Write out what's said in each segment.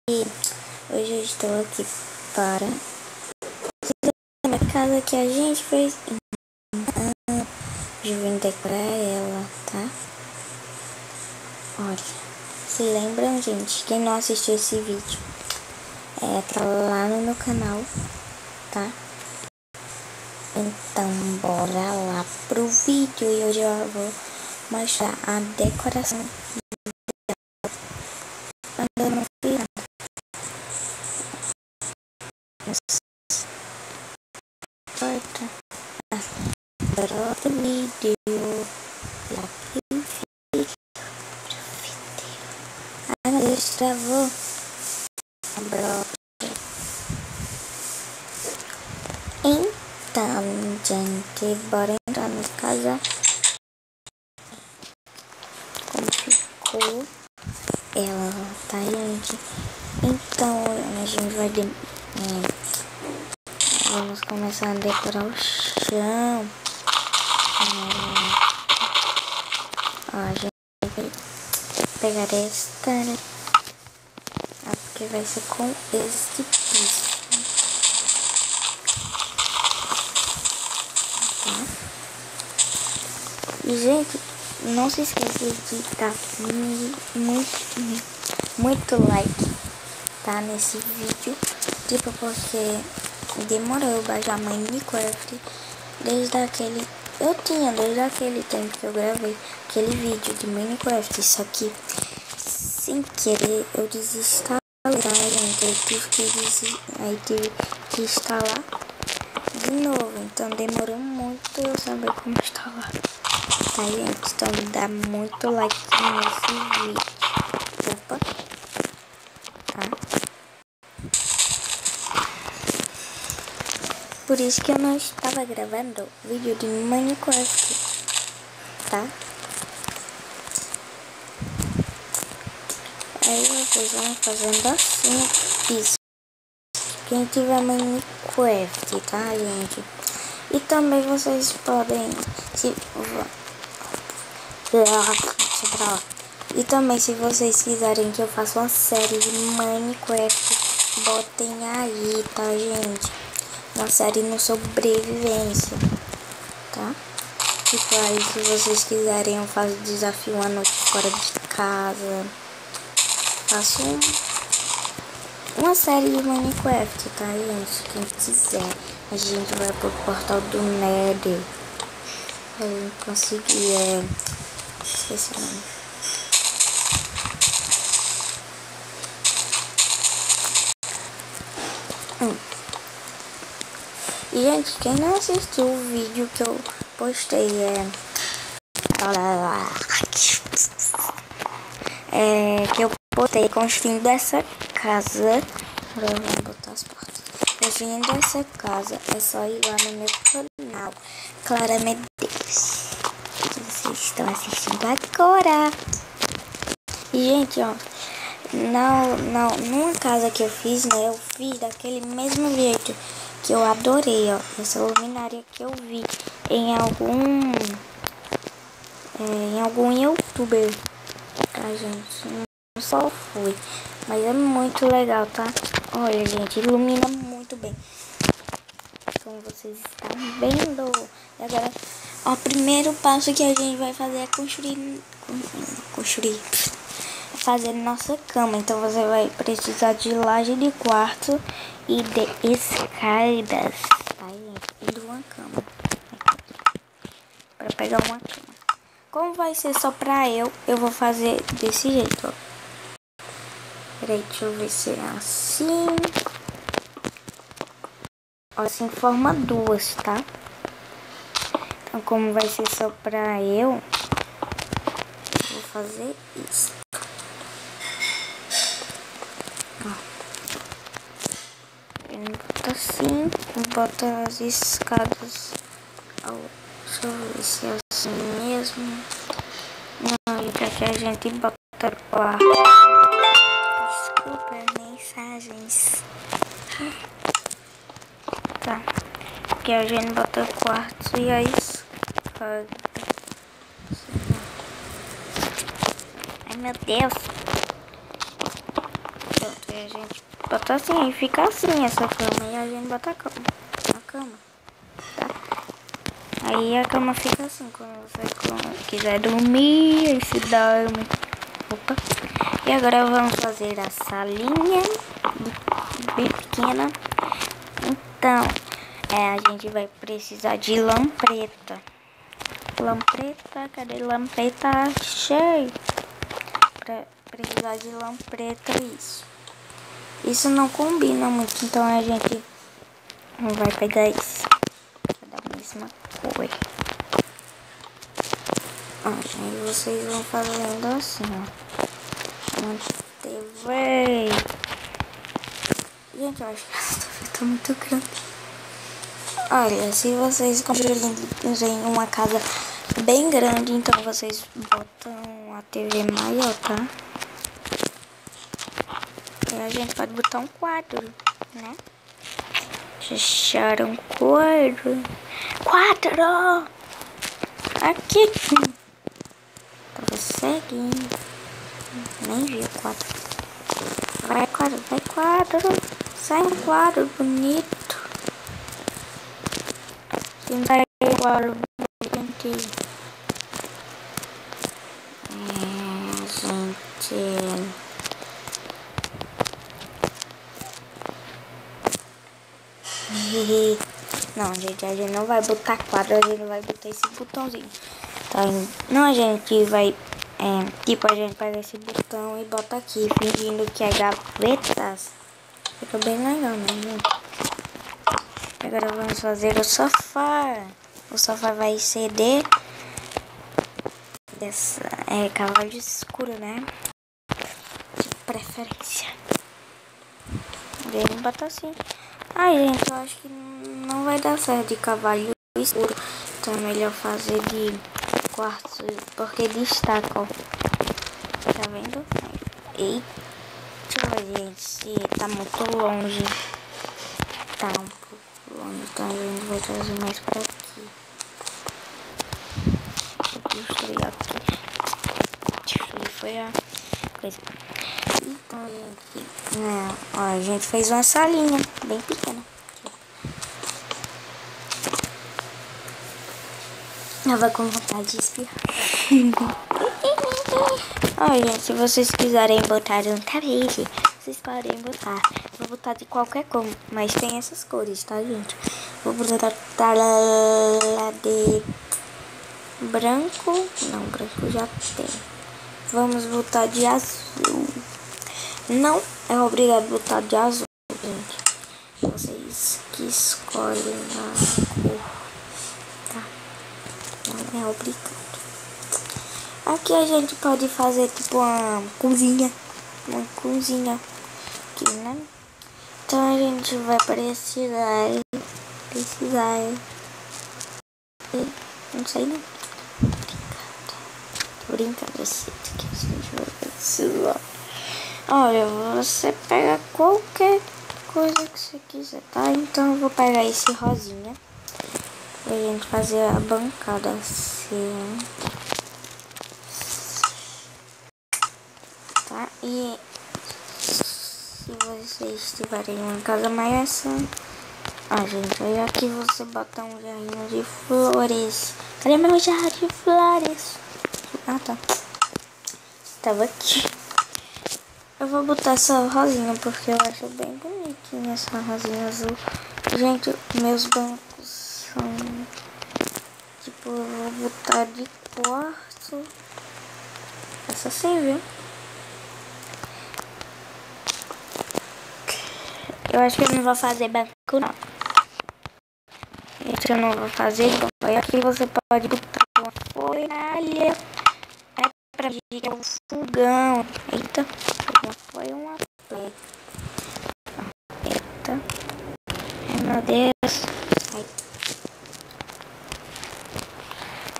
Hoje eu estou aqui para a casa que a gente fez. Eu vim decorar ela, tá? Olha, se lembram, gente? Quem não assistiu esse vídeo, tá lá no meu canal, tá? Então, bora lá pro vídeo e hoje eu vou mostrar a decoração andando no final. Porta. Para outro vídeo. Ai, meu Deus, travou. Então, gente, bora entrar na casa. Como ficou ela, tá, gente? Então, a gente vai vamos começar a decorar o chão. A gente vai pegar esta, né? Porque vai ser com este piso. Tá? E, gente, não se esqueça de dar muito like, tá? Nesse vídeo. Tipo, porque demorou eu baixar Minecraft desde aquele tempo que eu gravei aquele vídeo de Minecraft. Só que sem querer eu desinstalei, tá, gente? Aí tive que instalar de novo. Então demorou muito eu saber como instalar. Tá, gente? Então dá muito like nesse vídeo. Opa. Tá? Por isso que eu não estava gravando vídeo de Minecraft, tá? Aí vocês vão fazendo assim, isso. Quem tiver Minecraft, tá, gente? E também vocês podem, e também se vocês quiserem que eu faça uma série de Minecraft, botem aí, tá, gente? Uma série no sobrevivência, tá? Tipo, aí se vocês quiserem eu faço desafio uma noite fora de casa. Faço uma série de Minecraft, tá, gente? Quem quiser, a gente vai pro portal do Nether. Eu não consegui, esqueci o nome. E, gente, quem não assistiu o vídeo que eu postei, que eu postei construindo essa casa. Agora vamos botar as portas. Construindo essa casa, é só ir lá no meu canal, Clara Medeiros, que vocês estão assistindo agora. E, gente, ó, numa casa que eu fiz, né, eu fiz daquele mesmo jeito que eu adorei, ó, essa luminária que eu vi em algum youtuber, tá, gente? Não só fui, mas é muito legal, tá? Olha, gente, ilumina muito bem, como vocês estão vendo. E agora, ó, o primeiro passo que a gente vai fazer é fazer nossa cama. Então você vai precisar de laje de quarto e de escadas, tá, gente? E de uma cama para pegar uma cama. Como vai ser só pra eu vou fazer desse jeito, ó. Peraí, deixa eu ver se é assim. Ó, assim forma duas, tá? Então, como vai ser só pra eu vou fazer isso. Bota assim, bota as escadas. Deixa eu ver se é assim mesmo. Não, e pra que a gente bota quarto. Desculpa as mensagens. Tá. Aqui a gente bota quarto e a escada. Ai, meu Deus. Pronto, a gente bota assim, e fica assim essa cama. E a gente bota a cama, tá? Aí a cama fica assim, quando você quiser dormir, aí se dorme. Opa. E agora vamos fazer a salinha bem pequena. Então, a gente vai precisar de lampreta. Lampreta, cadê lampreta? Cheio. Pra precisar de lampreta, isso não combina muito, então a gente vai pegar isso, que é da mesma cor. Ó, gente, vocês vão fazendo assim, ó. TV. Gente, eu acho que essa TV tá muito grande. Olha, se vocês construírem uma casa bem grande, então vocês botam a TV maior, tá? E a gente pode botar um quadro, né? Fechar um quadro. Quadro! Aqui! Tava seguindo. Nem vi o quadro. Vai quadro, vai quadro. Sai um quadro bonito. Sim, vai quadro bonito. Gente. Não, gente, a gente não vai botar quadro, a gente vai botar esse botãozinho. Tá? Não, a gente vai, tipo, a gente pega esse botão e bota aqui, fingindo que é gavetas. Fica bem legal, né, gente? Agora vamos fazer o sofá. O sofá vai ser dessa, cavalo escuro, né? De preferência. Vamos botar assim. Ai, gente, eu acho que não vai dar certo de cavalo escuro. Então é melhor fazer de quartzo, porque destaca, ó. Tá vendo? Eita, gente, se tá muito longe. Tá um pouco longe, então a gente vai trazer mais pra aqui. Vou destruir aqui. Destruir foi a coisa. Então, gente, ó, a gente fez uma salinha bem pequena. Eu vou com vontade de espirrar. Olha, gente, se vocês quiserem botar um tapete, vocês podem botar. Vou botar de qualquer cor, mas tem essas cores, tá, gente? Vou botar de branco. Não, branco já tem. Vamos botar de azul. Não é obrigado botar de azul, gente. Vocês que escolhem a cor, tá? Não é obrigado. Aqui a gente pode fazer tipo uma cozinha aqui, né? Então a gente vai precisar, não sei não. Tô brincando, eu sei que a gente vai precisar. Olha, você pega qualquer coisa que você quiser, tá? Então eu vou pegar esse rosinha pra gente fazer a bancada assim, tá? E se vocês tiverem uma casa maior assim, gente, aí aqui você bota um jarrinho de flores. Cadê meu jarro de flores? Ah, tá. Estava aqui. Eu vou botar essa rosinha porque eu acho bem bonitinha essa rosinha azul. Gente, meus bancos são, tipo, eu vou botar de quarto. Essa sim, viu? Eu acho que eu não vou fazer banco, não. Gente, eu não vou fazer banco. E aqui você pode botar uma folha. É pra gente, é um fogão. Eita, foi uma folha. Eita. Ai, meu Deus.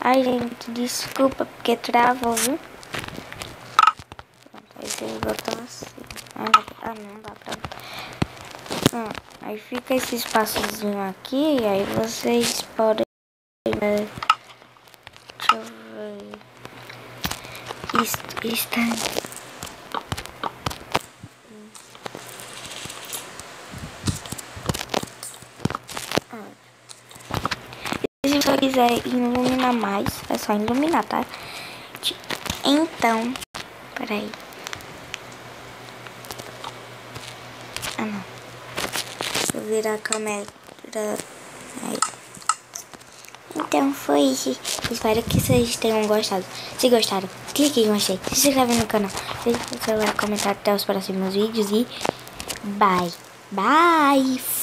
Ai, gente, desculpa porque travou, viu? Pronto, aí vocês botam assim. Não dá pra botar. Aí fica esse espaçozinho aqui, e aí vocês podem... deixa eu ver... Estante. quiser iluminar mais, é só iluminar, tá? Então, peraí. Ah, não. Deixa eu virar a câmera. Aí. Então foi isso. Espero que vocês tenham gostado. Se gostaram, clique em gostei. Se inscreve no canal. Deixe seu like, comentar até os próximos vídeos. E bye. Bye.